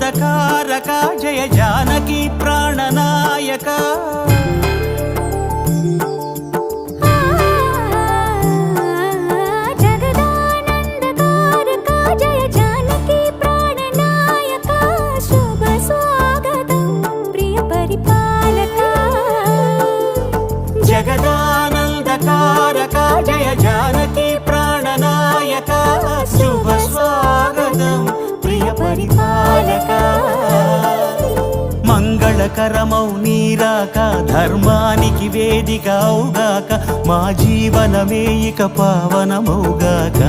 జగదానందకారక జయ జానకి ప్రాణనాయక జగదానందకారక జయ జానకి ప్రాణనాయక శుభ స్వాగతం ప్రియ పరిపాలక మంగళకరమౌ నీరాక ధర్మానికి వేదిక అవుగాక మా జీవనమే ఇక పావనమౌగాక